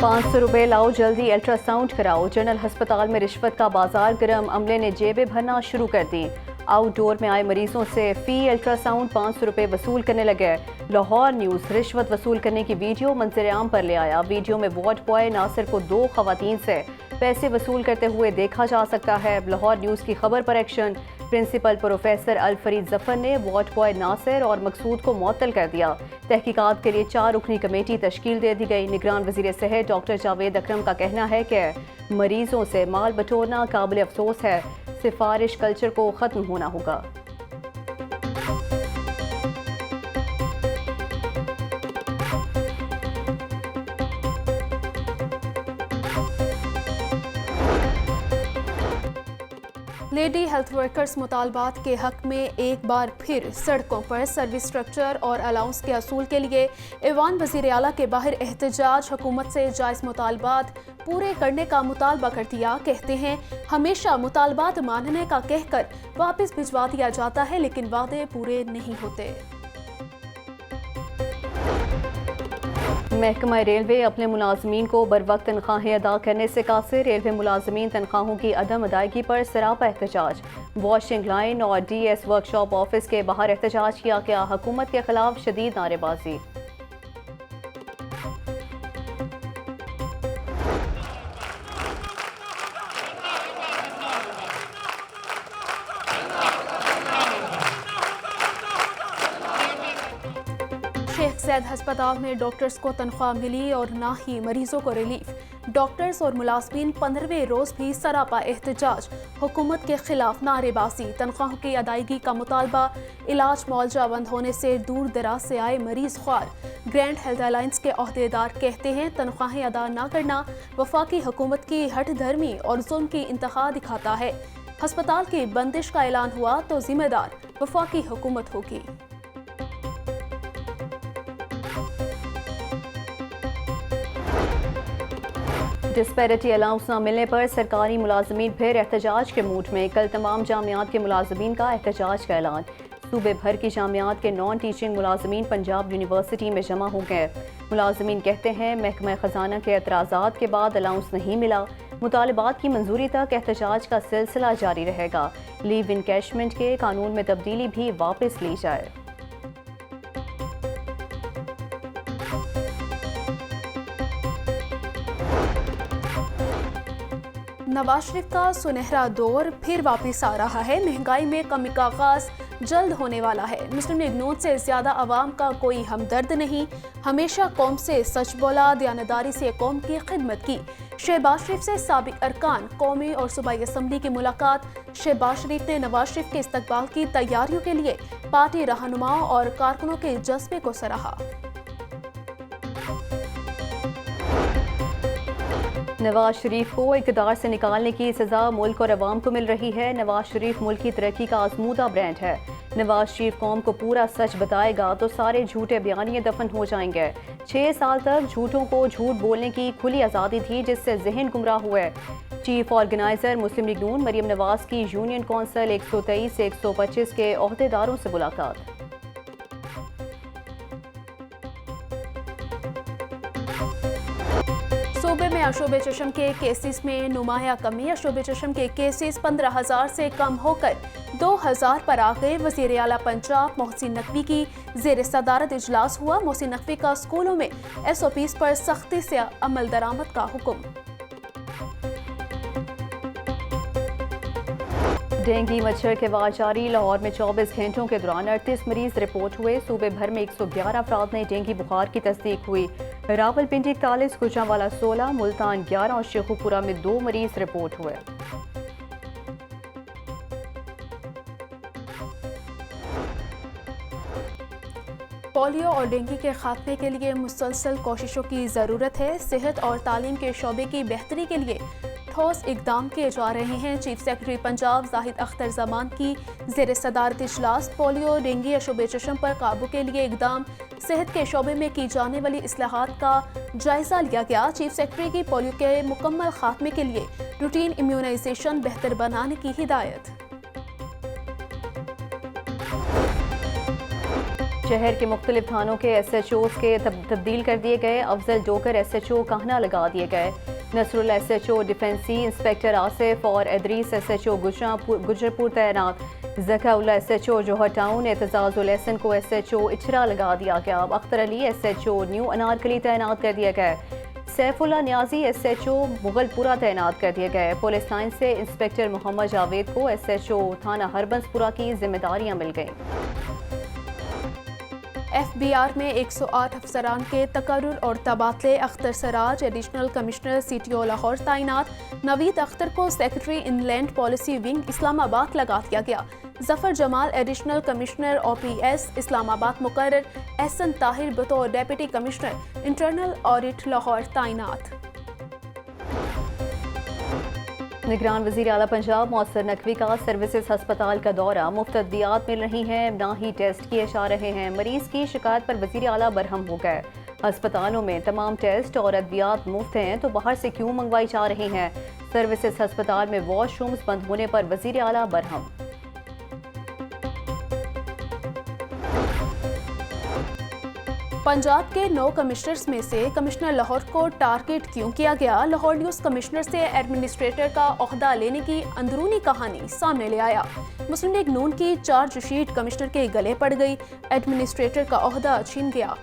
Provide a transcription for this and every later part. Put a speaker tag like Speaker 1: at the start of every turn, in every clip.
Speaker 1: 500 रुपये लाओ, जल्दी अल्ट्रासाउंड कराओ। जनरल अस्पताल में रिश्वत का बाजार गर्म, अमले ने जेबें भरना शुरू कर दी। आउटडोर में आए मरीजों से फी अल्ट्रासाउंड 500 रुपये वसूल करने लगे। लाहौर न्यूज़ रिश्वत वसूल करने की वीडियो मंजर आम पर ले आया। वीडियो में वार्ड बॉय नासिर को 2 खवातीन से पैसे वसूल करते हुए देखा जा सकता है। लाहौर न्यूज़ की खबर पर एक्शन। प्रिंसिपल प्रोफेसर अल फरीद जफर ने वार्ड बॉय नासिर और मकसूद को मुअत्तल कर दिया। तहकीकात के लिए 4 रुकनी कमेटी तश्कील दे दी गई। निगरान वजीर सेहत डॉक्टर जावेद अकरम का कहना है कि मरीजों से माल बटोरना काबिल अफसोस है। सिफारिश कल्चर को ख़त्म होना होगा।
Speaker 2: लेडी हेल्थ वर्कर्स मुतालबात के हक में एक बार फिर सड़कों पर सर्विस स्ट्रक्चर और अलाउंस के असूल के लिए ऐवान वज़ीर आला के बाहर एहतजाज। हुकूमत से जायज़ मुतालबात पूरे करने का मुतालबा कर दिया। कहते हैं हमेशा मुतालबात मानने का कहकर वापस भिजवा दिया जाता है, लेकिन वादे पूरे नहीं होते।
Speaker 1: महकमा रेलवे अपने मुलाजमीन को बरवक्त तनख्वाहें अदा करने से कासिर। रेलवे मुलाजमीन तनख्वाहों की अदम अदायगी पर सरापा एहतजाज। वॉशिंग लाइन और DS वर्कशॉप ऑफिस के बाहर एहतजाज किया गया। हुकूमत के खिलाफ शदीद नारेबाजी।
Speaker 2: शेख ज़ैद अस्पताल में डॉक्टर्स को तनख्वाह मिली और ना ही मरीजों को रिलीफ। डॉक्टर्स और मुलाजमीन 15वें रोज भी सरापा एहतजाज। हुकूमत के खिलाफ नारेबाजी। तनख्वाहों की अदायगी का मुतालबा। इलाज मुआवजा बंद होने से दूर दराज से आए मरीज ख्वार। ग्रैंड हेल्थ अलायंस के अहदेदार कहते हैं तनख्वाहें अदा न करना वफाकी हुकूमत की हठ धर्मी और जुल्म की इंतहा दिखाता है। अस्पताल की बंदिश का ऐलान हुआ तो जिम्मेदार वफाकी हुकूमत होगी।
Speaker 1: डिस्पैरिटी अलाउंस न मिलने पर सरकारी मुलाजमीन फिर एहतजाज के मूड में। कल तमाम जामियात के मुलाजमीन का एहतजाज का ऐलान। सूबे भर की जामियात के नॉन टीचिंग मुलाजमीन पंजाब यूनिवर्सिटी में जमा हो गए। मुलाजमीन कहते हैं महकमा खजाना के एतराज़ात के बाद अलाउंस नहीं मिला। मुतालबात की मंजूरी तक एहतजाज का सिलसिला जारी रहेगा। लीव इनकैशमेंट के कानून में तब्दीली भी वापस ली जाए।
Speaker 2: नवाज शरीफ का सुनहरा दौर फिर वापस आ रहा है। महंगाई में कमी का आगाज जल्द होने वाला है। मुस्लिम लीग नून से ज्यादा अवाम का कोई हमदर्द नहीं। हमेशा कौम से सच बोला, दयानतदारी से कौम की खिदमत की। शहबाज शरीफ से साबिक अरकान कौमी और सूबाई असम्बली की मुलाकात। शहबाज शरीफ ने नवाज शरीफ के इस्तकबाल की तैयारियों के लिए पार्टी रहनुमाओं और कारकुनों के जज्बे को सराहा।
Speaker 1: नवाज शरीफ को इक़्तिदार से निकालने की सज़ा मुल्क और अवाम को मिल रही है। नवाज शरीफ मुल्क की तरक्की का आजमूदा ब्रांड है। नवाज शरीफ कौम को पूरा सच बताएगा तो सारे झूठे बयानिए दफन हो जाएंगे। 6 साल तक झूठों को झूठ बोलने की खुली आज़ादी थी, जिससे जहन गुमराह हुए। चीफ ऑर्गेनाइजर मुस्लिम लीग नून मरियम नवाज की यूनियन कौंसिल 123 से 125 के अहदेदारों से मुलाकात।
Speaker 2: सूबे में अशोब चशम के केसेस में नुमाया कमी। अशोब चशम के केसेस 15,000 से कम होकर 2,000 पर आ गए। वज़ीर आला पंजाब मोहसिन नकवी की ज़ेर सदारत इजलास हुआ। मोहसिन नकवी का स्कूलों में SOPs पर सख्ती से अमल दरामद का हुक्म।
Speaker 1: डेंगू मच्छर के वार जारी। लाहौर में 24 घंटों के दौरान 38 मरीज रिपोर्ट हुए। सूबे भर में 111 अफराद में डेंगू बुखार की तस्दीक हुई। रावलपिंडी 41, गुजरांवाला 16, मुल्तान 11 और शेखुपुरा में 2 मरीज रिपोर्ट हुए।
Speaker 2: पोलियो और डेंगू के खात्मे के लिए मुसलसल कोशिशों की ज़रूरत है। सेहत और तालीम के शोबे की बेहतरी के लिए ठोस इकदाम किए जा रहे हैं। चीफ सेक्रेटरी पंजाब जाहिद अख्तर जमान की ज़ेर सदारत इजलास। पोलियो डेंगू अशोब चशम पर काबू के लिए इकदाम, सेहत के शोबे में की जाने वाली इस्लाहात का जायजा लिया गया। चीफ सेक्रेटरी की पोलियो के मुकम्मल खात्मे के लिए रूटीन इम्यूनाइजेशन बेहतर बनाने की हिदायत।
Speaker 1: शहर के मुख्तलिफ थानों के SHOs के तब्दील कर दिए गए। अफजल जोकर SHO कहना लगा दिए गए। नसरुल्ला SHO डिफेंसी, इंस्पेक्टर आसिफ और एदरीस SHO गुजरपुर तैनात। ज़काउल्ला SHO जोहर टाउन, एतजाजुल एहसन को SHO इचरा लगा दिया गया। अख्तर अली SHO न्यू अनारकली तैनात कर दिया गया। सैफुल्ला न्याजी SHO मुगलपुरा तैनात कर दिए गए। पुलिस लाइन से इंस्पेक्टर मोहम्मद जावेद को SHO थाना हरबंसपुरा की जिम्मेदारियां मिल गईं।
Speaker 2: FBR में 108 अफसरान के तकर्रुर और तबादले। Akhtar Saraj additional commissioner CTO Lahore तैनात। नवीद अख्तर को secretary inland policy wing Islamabad लगा दिया गया। Zafar Jamal additional commissioner OPS Islamabad मुकर्रर। एहसन ताहिर बतौर deputy commissioner internal audit Lahore तैनात।
Speaker 1: निगरान वज़ीर आला पंजाब मौसर नकवी का सर्विसेज हस्पताल का दौरा। मुफ्त अद्वियात मिल रही हैं, ना ही टेस्ट किए जा रहे हैं। मरीज की शिकायत पर वज़ीर आला बरहम हो गए। अस्पतालों में तमाम टेस्ट और अद्वियात मुफ्त हैं तो बाहर से क्यों मंगवाई जा रही हैं। सर्विसेज हस्पताल में वॉशरूम्स बंद होने पर वज़ीर आला बरहम।
Speaker 2: पंजाब के 9 कमिश्नर्स में से कमिश्नर लाहौर को टारगेट क्यों किया गया। लाहौर न्यूज़ कमिश्नर से एडमिनिस्ट्रेटर का ओहदा लेने की अंदरूनी कहानी सामने ले आया। मुस्लिम लीग नून की चार्जशीट कमिश्नर के गले पड़ गई। एडमिनिस्ट्रेटर का ओहदा छीन गया।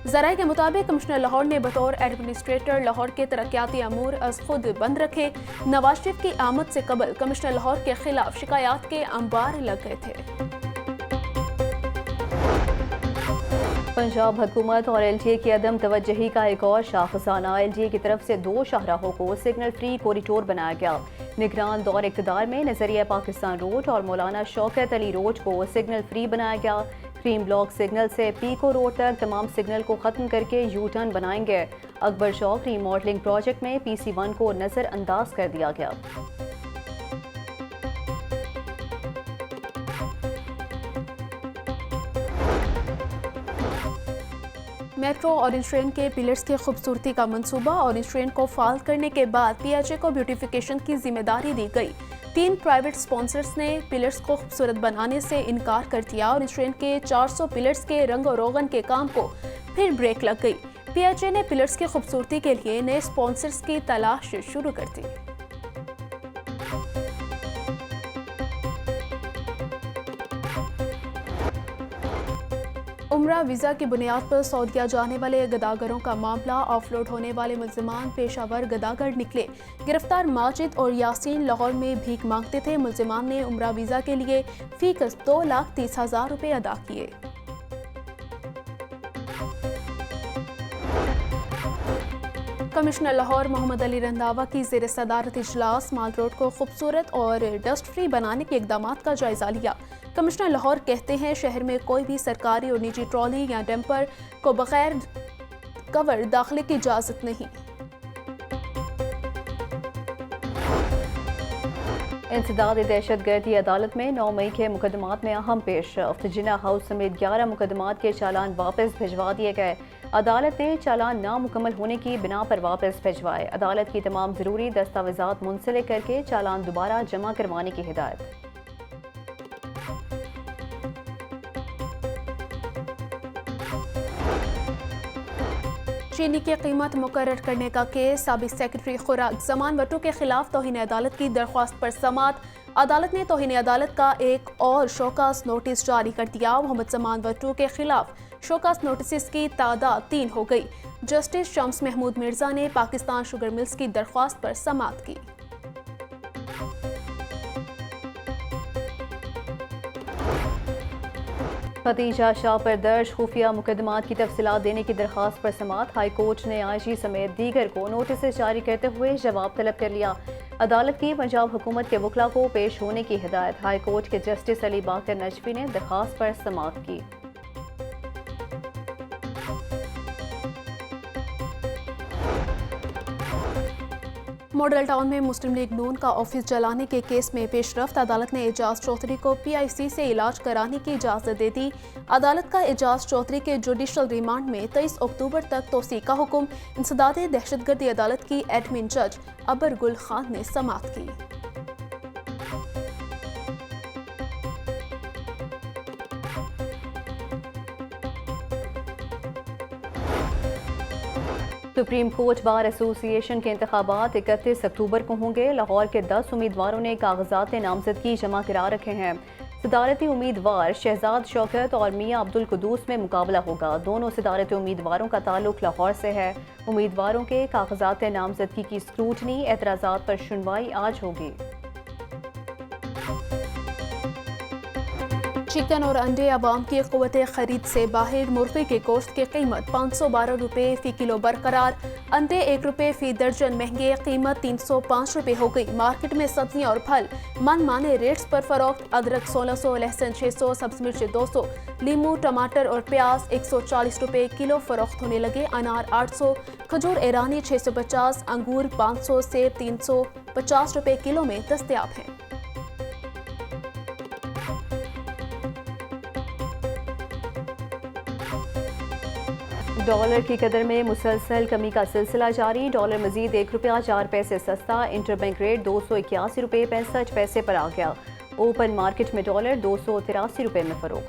Speaker 2: ज़राए के मुताबिक कमिश्नर लाहौर ने बतौर एडमिनिस्ट्रेटर लाहौर के तरक्याती अमूर अज खुद बंद रखे। नवाज शरीफ की आमद से कबल कमिश्नर लाहौर के खिलाफ शिकायत के अंबार लग गए थे।
Speaker 1: पंजाब हुकूमत और LTA की अदम तवज्जही का एक और शाखसाना। LTA की तरफ से 2 शाहराहों को सिग्नल फ्री कॉरिडोर बनाया गया। निगरान दौर इक़्तिदार में नजरिया पाकिस्तान रोड और मौलाना शौकत अली रोड को सिग्नल फ्री बनाया गया। क्रीम ब्लॉक सिग्नल से पीको रोड तक तमाम सिग्नल को ख़त्म करके यू टर्न बनाएंगे। अकबर चौक रीमॉडलिंग प्रोजेक्ट में PC1 को नज़रअंदाज कर दिया गया।
Speaker 2: मेट्रो ऑरेंज ट्रेन के पिलर्स की खूबसूरती का मंसूबा। ऑरेंज ट्रेन को फाल करने के बाद PHA को ब्यूटिफिकेशन की जिम्मेदारी दी गई। 3 प्राइवेट स्पॉन्सर्स ने पिलर्स को खूबसूरत बनाने से इनकार कर दिया। ऑरेंज ट्रेन के 400 पिलर्स के रंग और रोगन के काम को फिर ब्रेक लग गई। PHA ने पिलर्स की खूबसूरती के लिए नए स्पॉन्सर्स की तलाश शुरू कर दी। उम्रा वीज़ा की बुनियाद पर सऊदीया जाने वाले गदागरों का मामला। ऑफलोड होने वाले मुल्ज़िमान पेशावर गदागर निकले। गिरफ्तार माजिद और यासीन लाहौर में भीख मांगते थे। मुल्ज़िमान ने उम्रा वीज़ा के लिए फीस 2,30,000 रुपये अदा किए। कमिश्नर लाहौर मोहम्मद अली रंधावा की ज़ेर सदारत इजलास माल रोड को खूबसूरत और डस्ट फ्री बनाने के इक़दाम का जायज़ा लिया। कमिश्नर लाहौर कहते हैं शहर में कोई भी सरकारी और निजी ट्रॉली या डंपर को बगैर कवर दाखिले की इजाज़त नहीं।
Speaker 1: इंसदाद दहशतगर्दी अदालत में 9 मई के मुकदमात में अहम पेशरफ्त। जिना हाउस समेत 11 मुकदमात के चालान वापस भिजवा दिए गए। अदालत ने चालान नामुकम्मल होने की बिना पर वापस भिजवाए। अदालत की तमाम ज़रूरी दस्तावेजात मुंसलिक करके चालान दोबारा जमा करवाने की हिदायत।
Speaker 2: चीनी की कीमत मुकर्रर करने का केस। साबिक सेक्रेटरी खुराक जमान वट्टू के खिलाफ तौहीन अदालत की दरख्वास्त पर समात। अदालत ने तौहीन अदालत का एक और शोकास नोटिस जारी कर दिया। मोहम्मद जमान वट्टू के खिलाफ शोकास नोटिस की तादाद 3 हो गई। जस्टिस शम्स महमूद मिर्जा ने पाकिस्तान शुगर मिल्स की दरख्वास्त पर समात की।
Speaker 1: खदीजा शाह पर दर्ज खुफिया मुकदमात की तफसीलात देने की दरख्वास्त पर समात। हाई कोर्ट ने IG समेत दीगर को नोटिस जारी करते हुए जवाब तलब कर लिया। अदालत की पंजाब हुकूमत के वकला को पेश होने की हिदायत। हाई कोर्ट के जस्टिस अली बाकर नजफी ने दरख्वास्त पर समात की।
Speaker 2: मॉडल टाउन में मुस्लिम लीग नून का ऑफिस जलाने के केस में पेशरफ्त। अदालत ने एजाज चौधरी को PIC से इलाज कराने की इजाज़त दे दी। अदालत का एजाज चौधरी के जुडिशल रिमांड में 23 अक्टूबर तक तोसी का हुक्म। इंसदाद दहशतगर्दी अदालत की एडमिन जज अबर गुल खान ने समात की।
Speaker 1: सुप्रीम कोर्ट बार एसोसिएशन के इंतखाबात 31 अक्टूबर को होंगे। लाहौर के 10 उम्मीदवारों ने कागजात नामजदगी जमा करा रखे हैं। सदारती उम्मीदवार शहजाद शौकत और मियां अब्दुल कुदूस में मुकाबला होगा। दोनों सदारती उम्मीदवारों का ताल्लुक लाहौर से है। उम्मीदवारों के कागजात नामजदगी की स्क्रूटनी एतराज़ात पर सुनवाई आज होगी।
Speaker 2: चिकन और अंडे अवाम की क़ुव्वत खरीद से बाहर। मुर्गी के गोश्त की कीमत 512 रुपये फ़ी किलो बरकरार। अंडे 1 रुपये फ़ी दर्जन महंगे, कीमत 305 रुपये हो गई। मार्केट में सब्जियां और फल मनमाने रेट्स पर फरोख्त। अदरक 1600, लहसुन 600, सब्ज़ मिर्च 200, लीमू, टमाटर और प्याज 140 रुपये किलो फरोख्त होने लगे। अनार 800, खजूर ईरानी 650, अंगूर 500, सेब 350 रुपये किलो में दस्तयाब हैं।
Speaker 1: डॉलर की कदर में मुसलसल कमी का सिलसिला जारी। डॉलर मजीद 1 रुपया 4 पैसे सस्ता। इंटरबैंक रेट 281 रुपये 65 पैसे पर आ गया। ओपन मार्केट में डॉलर 283 रुपये में फरोख्त।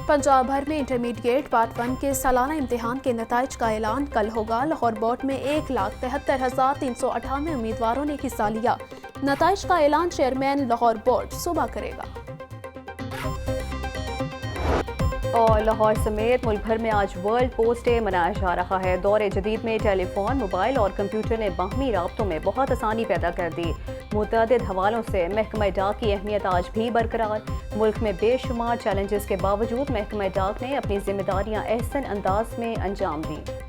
Speaker 2: पंजाब भर में इंटरमीडिएट पार्ट 1 के सालाना इम्तिहान के नताइज का ऐलान कल होगा। लाहौर बोर्ड में 1,73,398 उम्मीदवारों ने हिस्सा लिया। नताइज का ऐलान चेयरमैन लाहौर बोर्ड सुबह करेगा।
Speaker 1: और लाहौर समेत मुल्क भर में आज वर्ल्ड पोस्ट डे मनाया जा रहा है। दौर जदीद में टेलीफोन, मोबाइल और कंप्यूटर ने बाहमी राब्तों में बहुत आसानी पैदा कर दी। मुतअद्दिद हवालों से महकमा डाक की अहमियत आज भी बरकरार। मुल्क में बेशुमार चैलेंजेस के बावजूद महकमा डाक ने अपनी जिम्मेदारियां एहसन अंदाज में अंजाम दी।